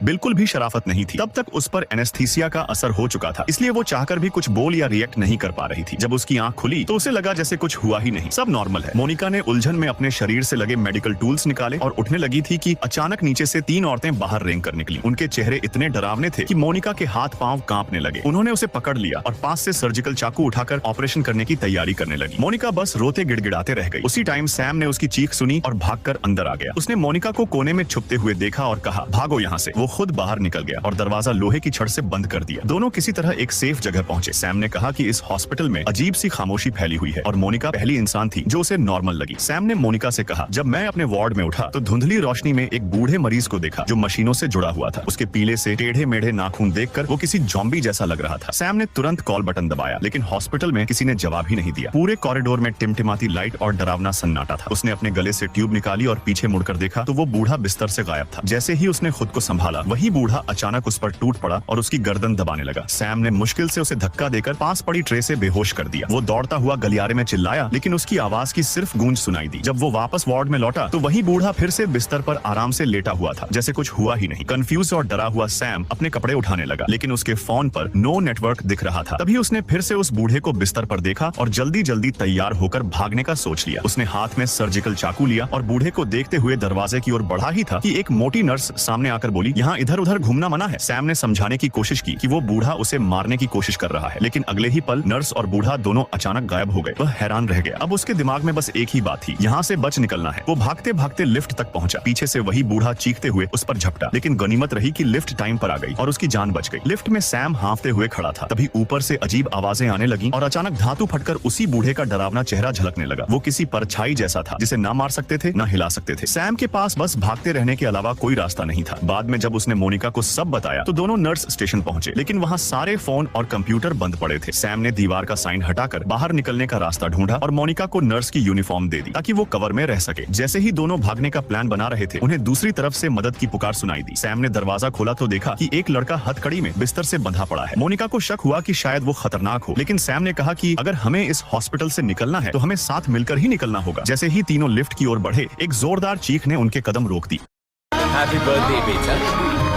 बिल्कुल भी शराफत नहीं थी। तब तक उस पर एनेस्थीसिया का असर हो चुका था, इसलिए वो चाहकर भी कुछ बोल या रिएक्ट नहीं कर पा रही थी। जब उसकी आंख खुली तो उसे लगा जैसे कुछ हुआ ही नहीं, सब नॉर्मल है। मोनिका ने उलझन में अपने शरीर से लगे मेडिकल टूल्स निकाले और उठने लगी थी कि अचानक नीचे से 3 औरतें बाहर रेंग कर निकली। उनके चेहरे इतने डरावने थे कि मोनिका के हाथ पांव कांपने लगे। उन्होंने उसे पकड़ लिया और पास से सर्जिकल चाकू उठाकर ऑपरेशन करने की तैयारी करने लगी। मोनिका बस रोते गिड़गिड़ाते रह गई। उसी टाइम सैम ने उसकी चीख सुनी और भागकर अंदर आ गया। उसने मोनिका को कोने में छुपते हुए देखा और कहा, भागो यहाँ से। वो खुद बाहर निकल गया और दरवाजा लोहे की छड़ से बंद कर दिया। दोनों किसी तरह एक सेफ जगह पहुंचे। सैम ने कहा कि इस हॉस्पिटल में अजीब सी खामोशी फैली हुई है और मोनिका पहली इंसान थी जो उसे नॉर्मल लगी। सैम ने मोनिका से कहा, जब मैं अपने वार्ड में उठा तो धुंधली रोशनी में एक बूढ़े मरीज को देखा जो मशीनों से जुड़ा हुआ था। उसके पीले से टेढ़े मेढ़े नाखून देखकर वो किसी जॉम्बी जैसा लग रहा था। सैम ने तुरंत कॉल बटन दबाया, लेकिन हॉस्पिटल में किसी ने जवाब ही नहीं दिया। पूरे कॉरिडोर में टिमटिमाती लाइट और डरावना सन्नाटा था। उसने अपने गले से ट्यूब निकाली और पीछे मुड़कर देखा तो वो बूढ़ा बिस्तर से गायब था। जैसे ही उसने खुद को संभाला, वही बूढ़ा अचानक उस पर टूट पड़ा और उसकी गर्दन दबाने लगा। सैम ने मुश्किल से उसे धक्का देकर पास पड़ी ट्रे से बेहोश कर दिया। वो दौड़ता हुआ गलियारे में चिल्लाया, लेकिन उसकी आवाज की सिर्फ गूंज सुनाई दी। जब वो वापस वार्ड में लौटा तो वही बूढ़ा फिर से बिस्तर पर आराम से लेटा हुआ था, जैसे कुछ हुआ ही नहीं। कंफ्यूज और डरा हुआ सैम अपने कपड़े उठाने लगा, लेकिन उसके फोन पर नो नेटवर्क दिख रहा था। तभी उसने फिर से उस बूढ़े को बिस्तर पर देखा और जल्दी जल्दी तैयार होकर भागने का सोच लिया। उसने हाथ में सर्जिकल चाकू लिया और बूढ़े को देखते हुए दरवाजे की ओर बढ़ा ही था कि एक मोटी नर्स सामने आकर बोली, यहाँ इधर उधर घूमना मना है। सैम ने समझाने की कोशिश की कि वो बूढ़ा उसे मारने की कोशिश कर रहा है, लेकिन अगले ही पल नर्स और बूढ़ा दोनों अचानक गायब हो गए। वह हैरान रह गया। अब उसके दिमाग में बस एक ही बात थी, यहाँ से बच निकलना है। वो भागते भागते लिफ्ट तक पहुंचा। पीछे से वही बूढ़ा चीखते हुए उस पर झपटा, लेकिन गनीमत रही कि लिफ्ट टाइम पर आ गई और उसकी जान बच गई। लिफ्ट में सैम हांफते हुए खड़ा था। तभी ऊपर से अजीब आवाजें आने लगी और अचानक धातु फटकर उसी बूढ़े का डरावना चेहरा झलकने लगा। वो किसी परछाई जैसा था जिसे ना मार सकते थे ना हिला सकते थे। सैम के पास बस भागते रहने के अलावा कोई रास्ता नहीं था। बाद में जब उसने मोनिका को सब बताया तो दोनों नर्स स्टेशन पहुंचे, लेकिन वहाँ सारे फोन और कंप्यूटर बंद पड़े थे। सैम ने दीवार का साइन हटाकर बाहर निकलने का रास्ता ढूंढा और मोनिका को नर्स की यूनिफॉर्म दे दी ताकि वो कवर में रह सके। जैसे ही दोनों भागने का प्लान बना रहे थे, उन्हें दूसरी तरफ से मदद की पुकार सुनाई दी। सैम ने दरवाजा खोला तो देखा कि एक लड़का हथकड़ी में बिस्तर से बंधा पड़ा है। मोनिका को शक हुआ कि शायद वो खतरनाक हो, लेकिन सैम ने कहा कि अगर हमें इस हॉस्पिटल से निकलना है तो हमें साथ मिलकर ही निकलना होगा। जैसे ही तीनों लिफ्ट की ओर बढ़े, एक जोरदार चीख ने उनके कदम रोक दी। हैप्पी बर्थडे बेटा।